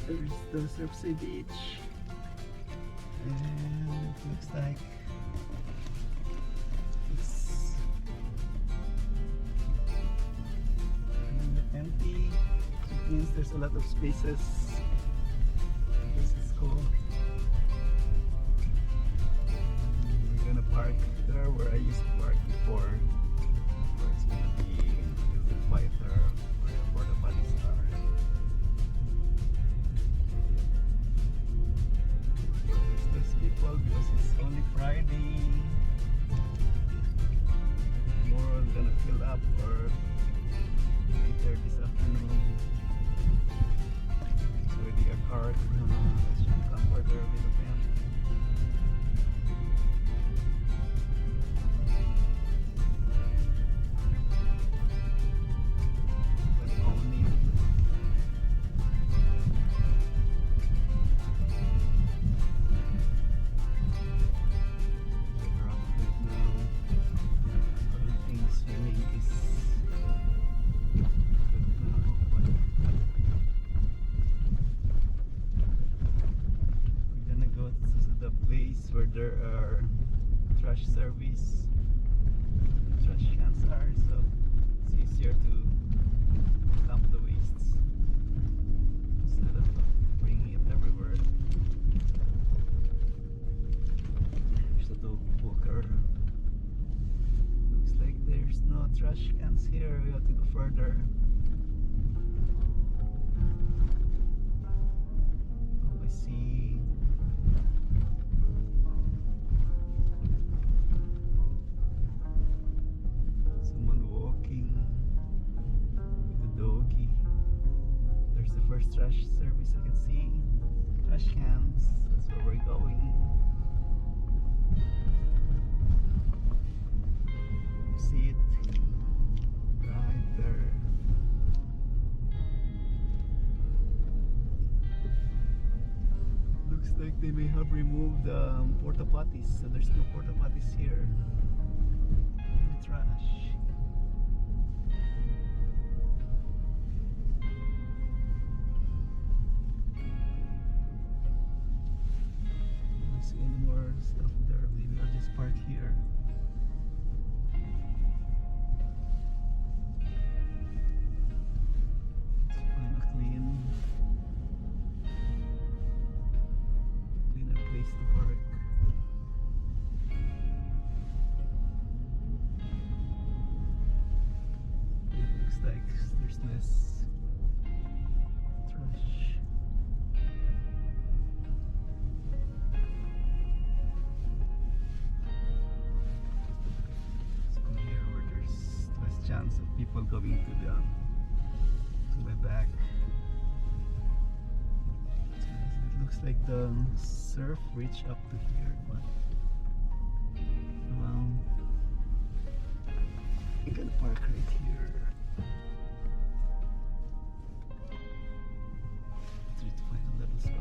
There's the Surfside beach, and it looks like it's empty. It means there's a lot of spaces. This is cool. We're gonna park there where I used to park before. Where it's gonna be a little bit quieter where the bodies are. There's less people because it's only Friday. More gonna fill up or later this afternoon. It's already a car. Let's just come further with the van. But only around right now. I don't think swimming is good now, but we're gonna go to the place where there are trash service, trash cans are, so it's easier to dump the wastes instead of bringing it everywhere. There's a dog walker. Looks like there's no trash cans here. We have to go further. Oh, I see. Someone walking with the doggy. There's the first trash service I can see. Trash cans. That's where we're going. You see it right there. Looks like they may have removed porta potties, so there's no porta potties here. Only trash. I don't see any more stuff there. Maybe I'll just park here. Let's find a cleaner place to park. It looks like there's less trash. Let's go here where there's less chance of people going to my back. It looks like the surf reached up to here, but well, I'm gonna park right here. Try to find a little spot.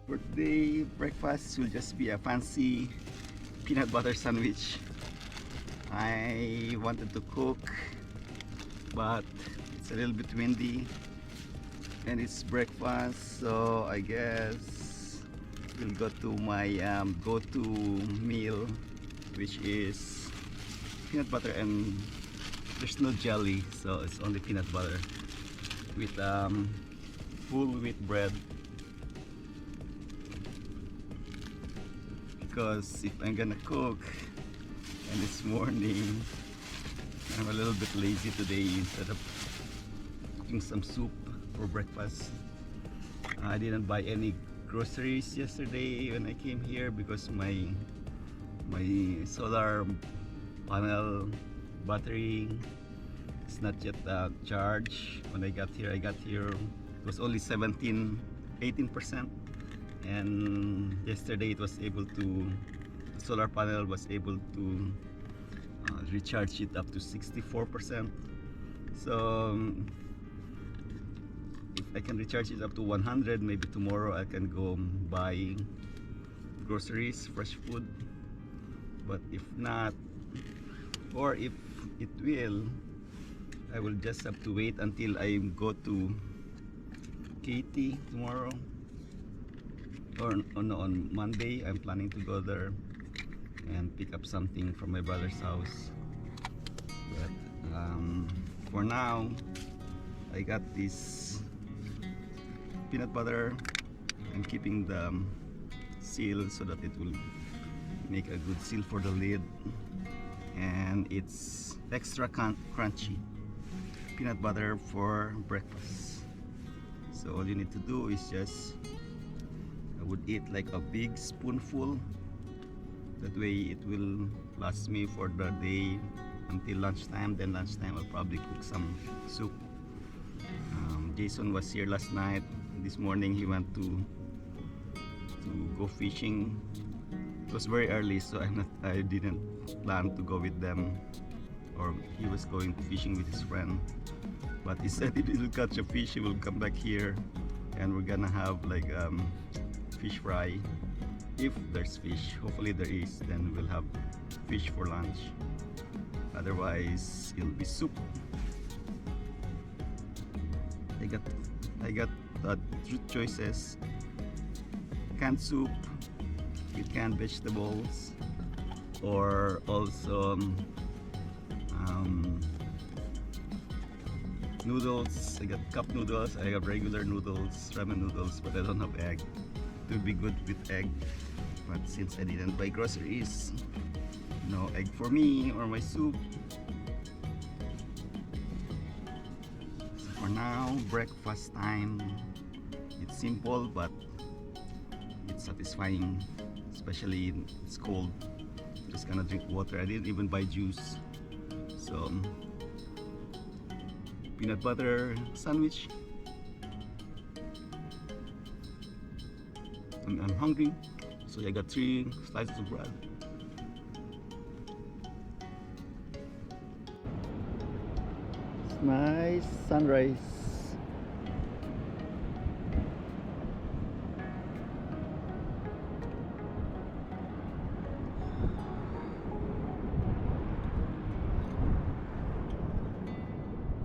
Birthday breakfast will just be a fancy peanut butter sandwich. I wanted to cook, but it's a little bit windy and it's breakfast, so I guess we'll go to my go-to meal, which is peanut butter, and there's no jelly, so it's only peanut butter with full wheat bread. Because if I'm gonna cook, and this morning I'm a little bit lazy today, instead of cooking some soup for breakfast, I didn't buy any groceries yesterday when I came here because my solar panel battery is not yet charged. When I got here, it was only 18%, and yesterday it was able to, the solar panel was able to recharge it up to 64%. So if I can recharge it up to 100, maybe tomorrow I can go buy groceries, fresh food. But if not, or if it will, I will just have to wait until I go to Katy tomorrow, or no, on Monday. I'm planning to go there and pick up something from my brother's house. But for now, I got this peanut butter. I'm keeping the seal so that it will make a good seal for the lid, and it's extra crunchy peanut butter for breakfast. So all you need to do is just, I would eat like a big spoonful. That way it will last me for the day until lunchtime. Then lunchtime I'll probably cook some soup. Jason was here last night. This morning he went to go fishing. It was very early, so I didn't plan to go with them, or he was going fishing with his friend. But he said if he will catch a fish, he will come back here, and we're gonna have like fish fry. If there's fish, hopefully there is, then we'll have fish for lunch. Otherwise, it'll be soup. I got two choices: canned soup with canned vegetables, or also noodles. I got cup noodles, I have regular noodles, ramen noodles, but I don't have egg. It would be good with egg, but since I didn't buy groceries, no egg for me or my soup. So for now, breakfast time. It's simple, but it's satisfying, especially it's cold. Just gonna drink water. I didn't even buy juice. So peanut butter sandwich. I'm hungry, so I got 3 slices of bread. It's nice sunrise.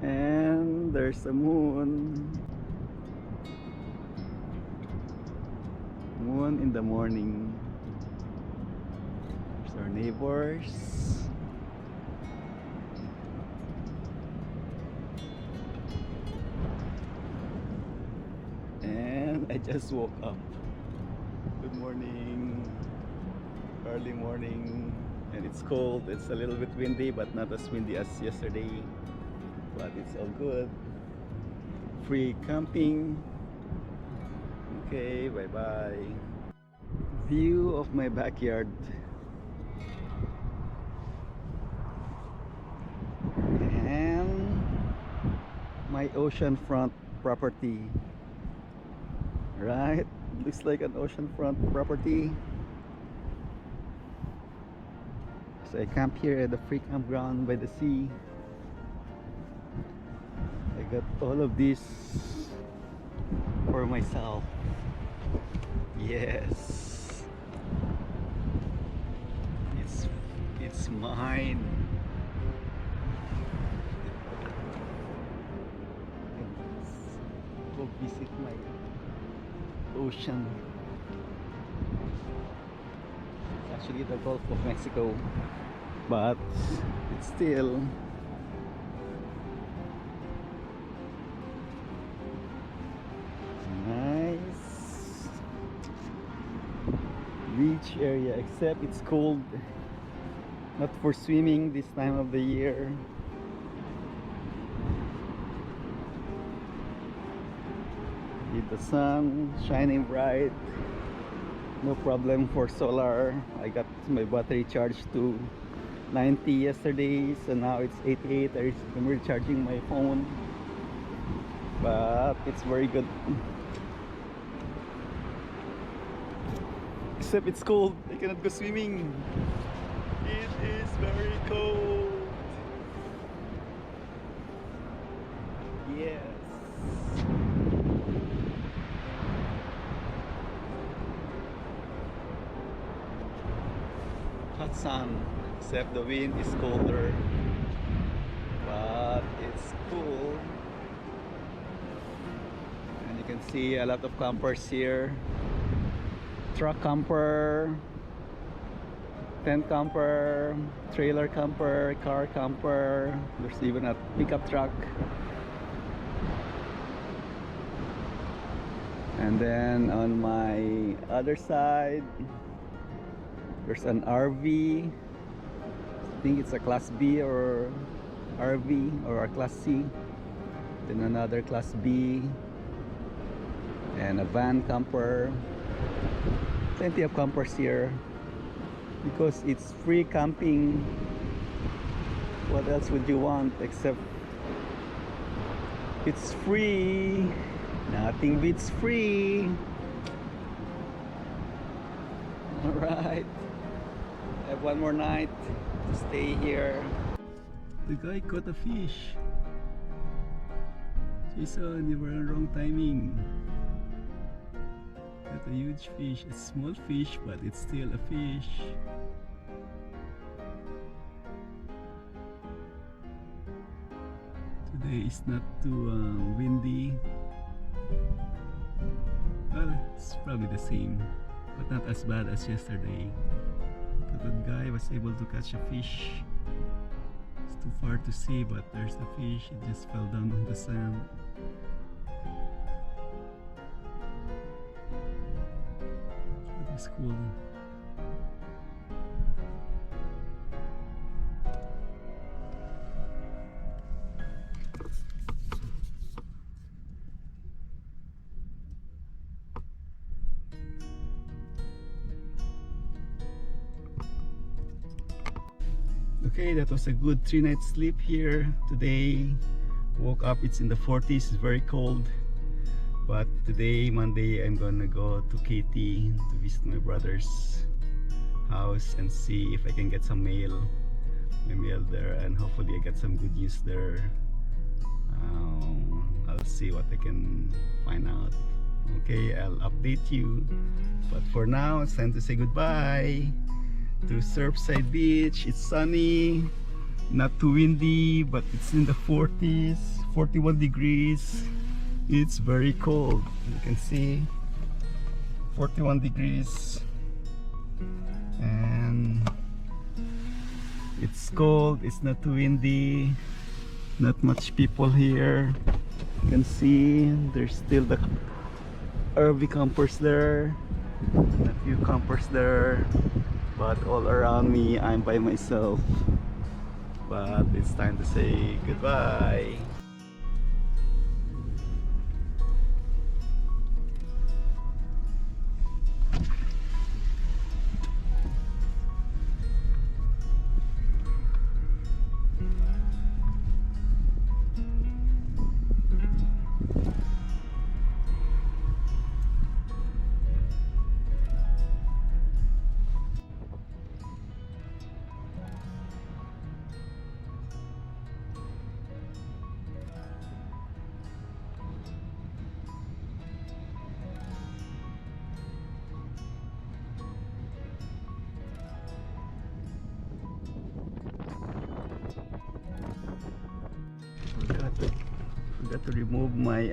And there's a moon in the morning. There's our neighbors. And I just woke up. Good morning. Early morning, and it's cold. It's a little bit windy, but not as windy as yesterday. But it's all good. Free camping. Okay, bye bye. View of my backyard. And my oceanfront property. Right? Looks like an oceanfront property. So I camp here at the free campground by the sea. I got all of this for myself. Yes, it's mine. Let's go visit my ocean actually the Gulf of Mexico, but it's still nice beach area, except it's cold, not for swimming this time of the year. With the sun shining bright, no problem for solar. I got my battery charged to 90 yesterday, so now it's 88. I'm recharging my phone, but it's very good. Except it's cold, I cannot go swimming. It is very cold. Yes. Hot sun, except the wind is colder, but it's cool. And you can see a lot of campers here. Truck camper, tent camper, trailer camper, car camper. There's even a pickup truck. And then on my other side, there's an RV. I think it's a class B or RV or a class C. Then another class B and a van camper. Plenty of campers here because it's free camping. What else would you want except it's free? Nothing beats free. Alright, I have one more night to stay here. The guy caught a fish. Jason, you were on wrong timing. Got a huge fish. It's a small fish, but it's still a fish. Today is not too windy. Well, it's probably the same, but not as bad as yesterday. But that guy was able to catch a fish. It's too far to see, but there's the fish. It just fell down on the sand. It was cool. Okay, that was a good 3-night sleep here today. Woke up, it's in the 40s, it's very cold. But today, Monday, I'm gonna go to Katy to visit my brother's house and see if I can get some mail. My mail there, and hopefully I get some good news there. I'll see what I can find out. Okay, I'll update you. But for now, it's time to say goodbye to Surfside Beach. It's sunny, not too windy, but it's in the 40s, 41 degrees. It's very cold. You can see 41 degrees and it's cold. It's not too windy, not much people here. You can see there's still the RV campers there, a few campers there, but all around me I'm by myself. But it's time to say goodbye. Forgot to remove my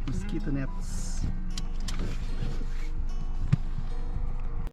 mosquito nets.